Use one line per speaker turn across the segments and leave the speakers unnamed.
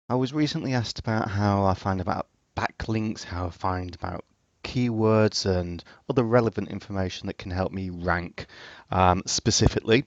I was recently asked about how I find about backlinks, how I find about keywords and other relevant information that can help me rank, specifically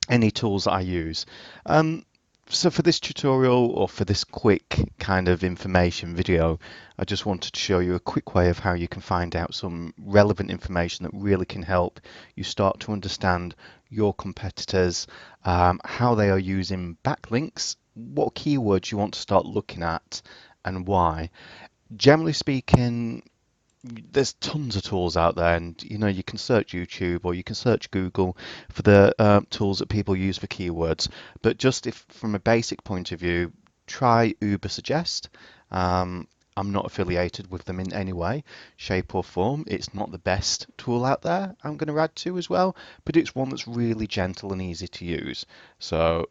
any tools that I use. Um, so for this tutorial or for this quick kind of information video, I just wanted to show you a quick way of how you can find out some relevant information that really can help you start to understand your competitors, how they are using backlinks, what keywords you want to start looking at, and why. Generally speaking, there's tons of tools out there, and you can search YouTube or you can search Google for the tools that people use for keywords. But just if from a basic point of view, try Uber Suggest. I'm not affiliated with them in any way, shape or form. It's not the best tool out there, I'm going to add to as well, but it's one that's really gentle and easy to use. So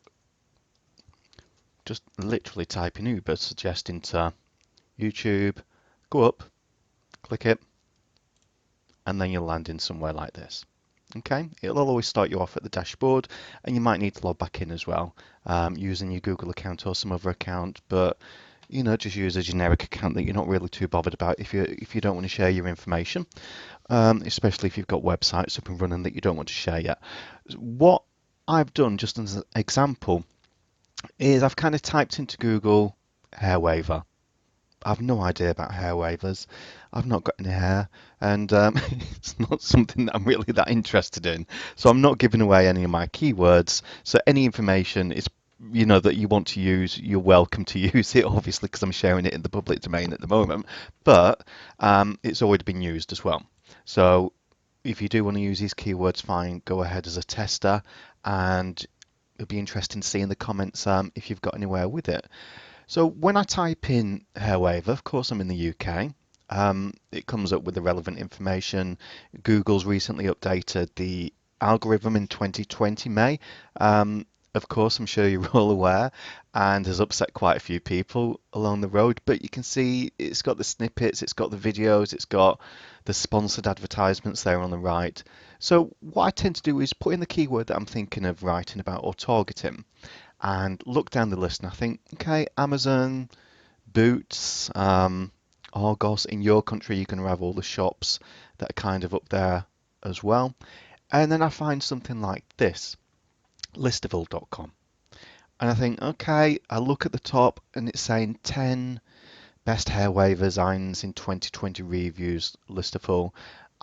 just literally type in Uber Suggest into YouTube, go up, click it, and then you'll land in somewhere like this. Okay, it'll always start you off at the dashboard, and you might need to log back in as well, using your Google account or some other account. But just use a generic account that you're not really too bothered about if you don't want to share your information, especially if you've got websites up and running that you don't want to share yet. What I've done, just as an example, is I've kind of typed into Google hair waver. I've no idea about hair wavers. I've not got any hair, and it's not something that I'm really that interested in. So I'm not giving away any of my keywords. So any information is, that you want to use, you're welcome to use it, obviously, because I'm sharing it in the public domain at the moment. But it's already been used as well. So if you do want to use these keywords, fine, go ahead as a tester, and it'll be interesting to see in the comments if you've got anywhere with it. So when I type in Hairwave, of course I'm in the UK. It comes up with the relevant information. Google's recently updated the algorithm in 2020 May. Of course, I'm sure you're all aware, and has upset quite a few people along the road. But you can see it's got the snippets, it's got the videos, it's got the sponsored advertisements there on the right. So what I tend to do is put in the keyword that I'm thinking of writing about or targeting and look down the list and I think, okay, Amazon, Boots, Argos. In your country, you're going to have all the shops that are kind of up there as well. And then I find something like this, listicle.com. And I think, okay, I look at the top and it's saying 10 best hair wavers irons in 2020 reviews, Listicle.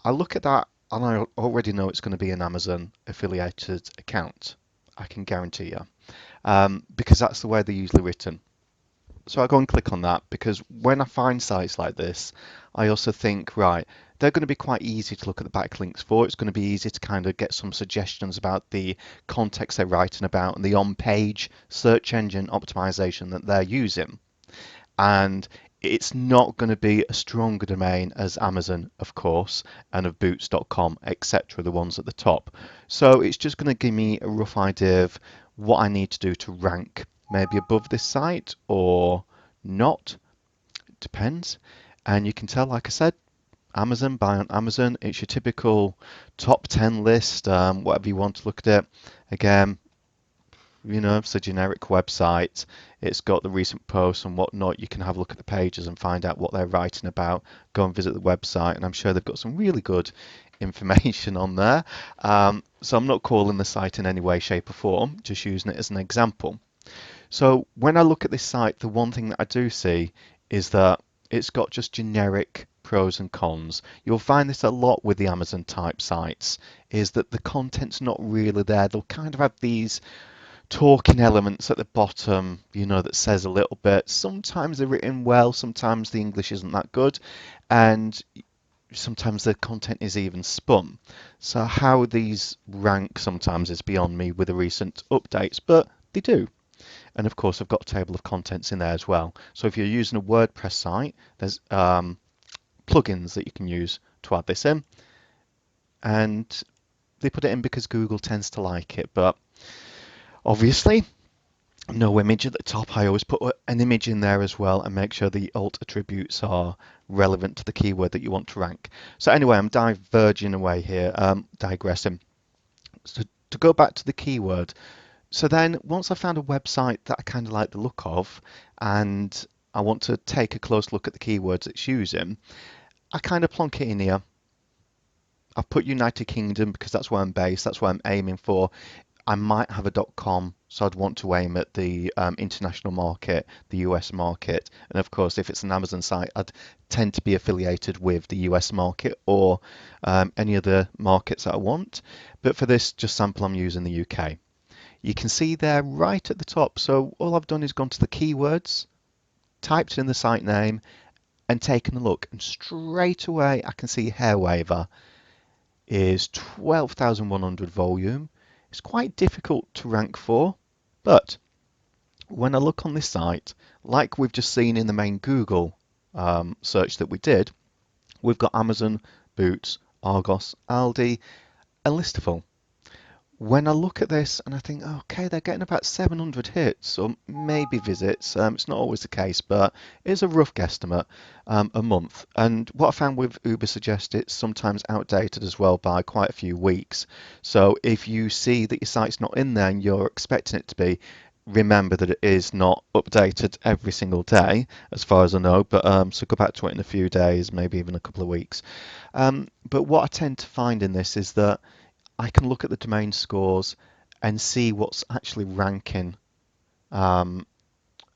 I look at that and I already know it's going to be an Amazon affiliated account. I can guarantee you. Because that's the way they're usually written. So I go and click on that because when I find sites like this, I also think, right, they're going to be quite easy to look at the backlinks for. It's going to be easy to kind of get some suggestions about the context they're writing about and the on-page search engine optimization that they're using. And it's not going to be a stronger domain as Amazon, of course, and of Boots.com, etc., the ones at the top. So it's just going to give me a rough idea of what I need to do to rank maybe above this site or not. It depends. And you can tell, like I said, Amazon, buy on Amazon. It's your typical top 10 list, whatever you want to look at it. Again, it's a generic website. It's got the recent posts and whatnot. You can have a look at the pages and find out what they're writing about. Go and visit the website, and I'm sure they've got some really good information on there. So I'm not calling the site in any way, shape, or form, just using it as an example. So when I look at this site, the one thing that I do see is that it's got just generic pros and cons. You'll find this a lot with the Amazon type sites, is that the content's not really there. They'll kind of have these talking elements at the bottom, that says a little bit. Sometimes they're written well, sometimes the English isn't that good, and sometimes the content is even spun. So how these rank sometimes is beyond me with the recent updates, but they do. And of course, I've got a table of contents in there as well. So if you're using a WordPress site, there's plugins that you can use to add this in. And they put it in because Google tends to like it, but obviously no image at the top. I always put an image in there as well and make sure the alt attributes are relevant to the keyword that you want to rank. So anyway, I'm diverging away here, digressing. So to go back to the keyword, So then once I've found a website that I kind of like the look of and I want to take a close look at the keywords it's using, I kind of plonk it in here. I've put United Kingdom because that's where I'm based, that's where I'm aiming for. I might have a .com, so I'd want to aim at the international market, the US market. And of course, if it's an Amazon site, I'd tend to be affiliated with the US market or any other markets that I want. But for this just sample, I'm using the UK. You can see there right at the top. So all I've done is gone to the keywords, typed in the site name, and taken a look. And straight away, I can see hair waver is 12,100 volume. It's quite difficult to rank for, but when I look on this site, like we've just seen in the main Google search that we did, we've got Amazon, Boots, Argos, Aldi, and Listaful. When I look at this and I think, okay, they're getting about 700 hits or maybe visits. It's not always the case, but it's a rough guesstimate a month. And what I found with Uber Suggest, it's sometimes outdated as well by quite a few weeks. So if you see that your site's not in there and you're expecting it to be, remember that it is not updated every single day, as far as I know. But so go back to it in a few days, maybe even a couple of weeks. But what I tend to find in this is that I can look at the domain scores and see what's actually ranking um,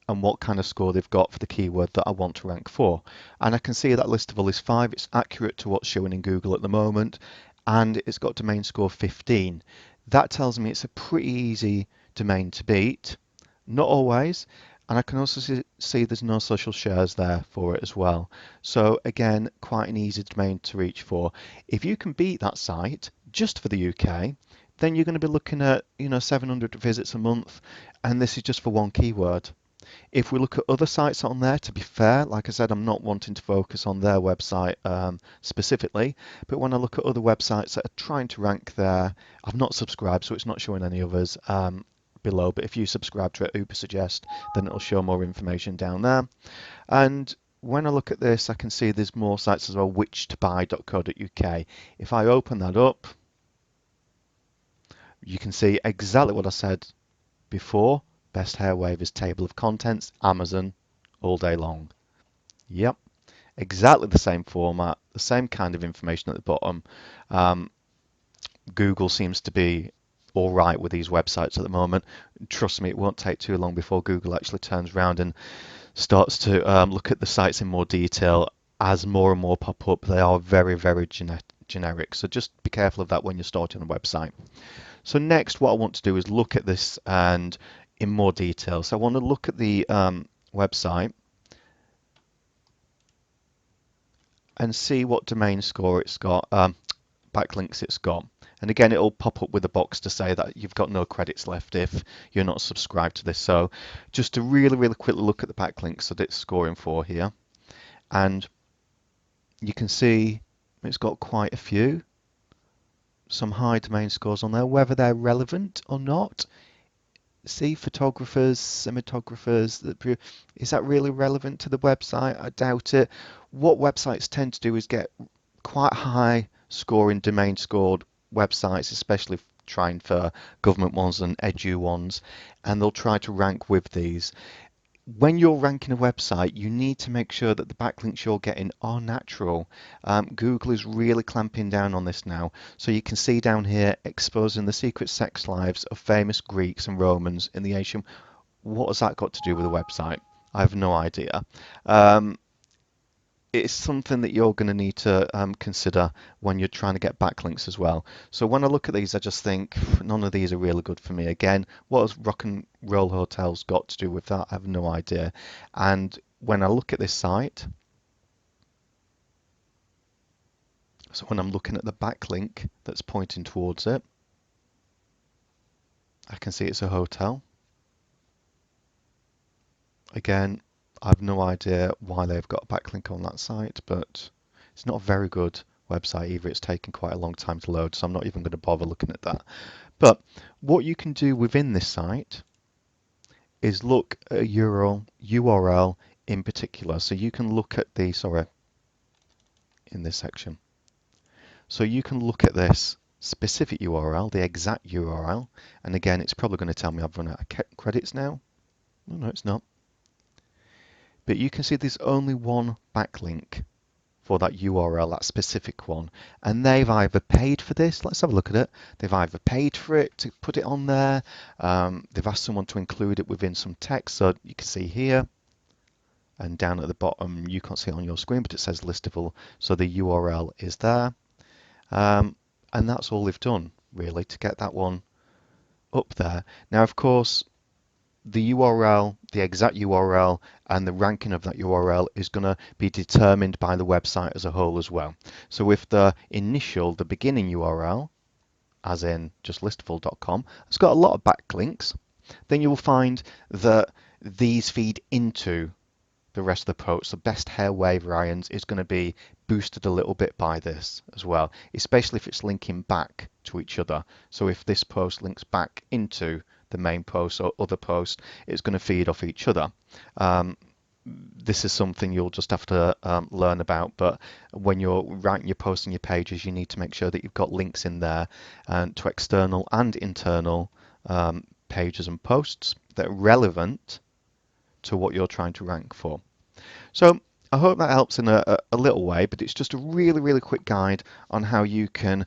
and what kind of score they've got for the keyword that I want to rank for. And I can see that Listable is 5. It's accurate to what's showing in Google at the moment, and it's got domain score 15. That tells me it's a pretty easy domain to beat. Not always. And I can also see there's no social shares there for it as well. So again, quite an easy domain to reach for. If you can beat that site just for the UK, then you're going to be looking at 700 visits a month, and this is just for one keyword. If we look at other sites on there, to be fair, like I said, I'm not wanting to focus on their website specifically, but when I look at other websites that are trying to rank there, I've not subscribed, so it's not showing any others below, but if you subscribe to it, Uber Suggest, then it'll show more information down there. And when I look at this, I can see there's more sites as well, whichtobuy.co.uk. If I open that up, you can see exactly what I said before. Best hair wavers table of contents, Amazon, all day long. Yep, exactly the same format, the same kind of information at the bottom. Um, Google seems to be all right with these websites at the moment. Trust me, it won't take too long before Google actually turns around and starts to look at the sites in more detail. As more and more pop up, they are very, very generic. So just be careful of that when you're starting a website. So next, what I want to do is look at this and in more detail. So I want to look at the website and see what domain score it's got, backlinks it's got. And again, it'll pop up with a box to say that you've got no credits left if you're not subscribed to this. So just to really, really quickly look at the backlinks that it's scoring for here. And you can see it's got quite a few, some high domain scores on there, whether they're relevant or not. See, photographers, cinematographers, is that really relevant to the website? I doubt it. What websites tend to do is get quite high scoring domain scored websites, especially trying for government ones and edu ones, and they'll try to rank with these. When you're ranking a website, you need to make sure that the backlinks you're getting are natural. Google is really clamping down on this now. So you can see down here, exposing the secret sex lives of famous Greeks and Romans in the ancient. What has that got to do with a website? I have no idea. It's something that you're going to need to consider when you're trying to get backlinks as well. So when I look at these, I just think none of these are really good for me. Again, what has Rock and Roll Hotels got to do with that? I have no idea. And when I look at this site, so when I'm looking at the backlink that's pointing towards it, I can see it's a hotel. Again, I have no idea why they've got a backlink on that site, but it's not a very good website either. It's taken quite a long time to load, so I'm not even going to bother looking at that. But what you can do within this site is look at a URL in particular. So you can look at the, sorry, in this section. So you can look at this specific URL, the exact URL, and again, it's probably going to tell me I've run out of credits now. No, it's not. But you can see there's only one backlink for that URL, that specific one. And they've either paid for this, let's have a look at it. They've either paid for it to put it on there, they've asked someone to include it within some text. So you can see here, and down at the bottom, you can't see it on your screen, but it says listable. So the URL is there. And that's all they've done, really, to get that one up there. Now, of course, the URL, the exact URL, and the ranking of that URL is going to be determined by the website as a whole as well. So if the beginning URL, as in just listable.com, has got a lot of backlinks, then you will find that these feed into the rest of the post. The best hair waver irons is going to be boosted a little bit by this as well, especially if it's linking back to each other. So if this post links back into the main post or other post, it's going to feed off each other. This is something you'll just have to learn about, but when you're writing your posts and your pages, you need to make sure that you've got links in there to external and internal pages and posts that are relevant to what you're trying to rank for. So I hope that helps in a little way, but it's just a really, really quick guide on how you can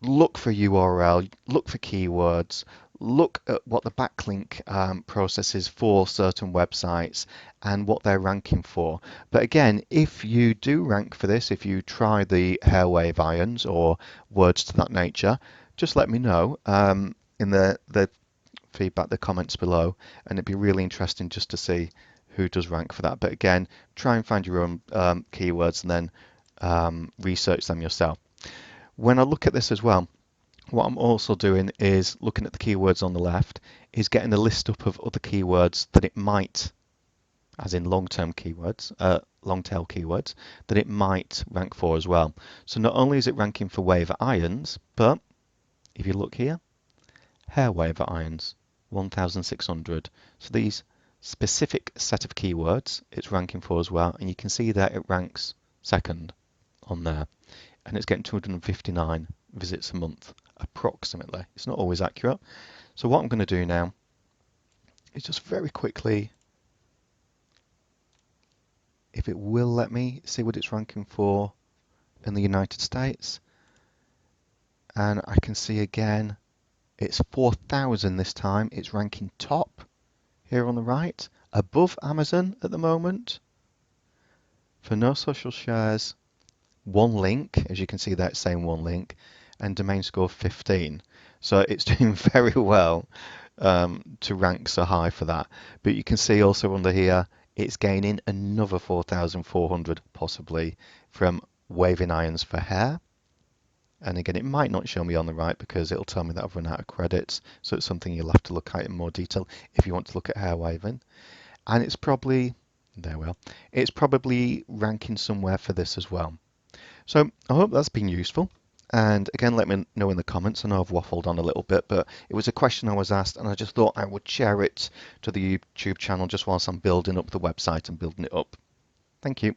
look for URL, look for keywords, look at what the backlink process is for certain websites and what they're ranking for. But again, if you do rank for this, if you try the hair wave irons or words to that nature, just let me know in the feedback, the comments below, and it'd be really interesting just to see who does rank for that. But again, try and find your own keywords and then research them yourself. When I look at this as well, what I'm also doing is looking at the keywords on the left, is getting a list up of other keywords that it might, as in long-term keywords, long-tail keywords, that it might rank for as well. So not only is it ranking for waver irons, but if you look here, hair waver irons, 1,600. So these specific set of keywords it's ranking for as well, and you can see that it ranks second on there, and it's getting 259 visits a month approximately. It's not always accurate. So what I'm going to do now is just very quickly, if it will let me, see what it's ranking for in the United States, and I can see again it's 4,000 this time. It's ranking top here on the right, above Amazon at the moment. For no social shares, one link, as you can see there it's saying one link, and domain score 15. So it's doing very well to rank so high for that. But you can see also under here, it's gaining another 4,400 possibly from waving irons for hair. And again, it might not show me on the right because it'll tell me that I've run out of credits. So it's something you'll have to look at in more detail if you want to look at hair waving. And it's probably, there we are, it's probably ranking somewhere for this as well. So I hope that's been useful. And again, let me know in the comments. I know I've waffled on a little bit, but it was a question I was asked and I just thought I would share it to the YouTube channel just whilst I'm building up the website and building it up. Thank you.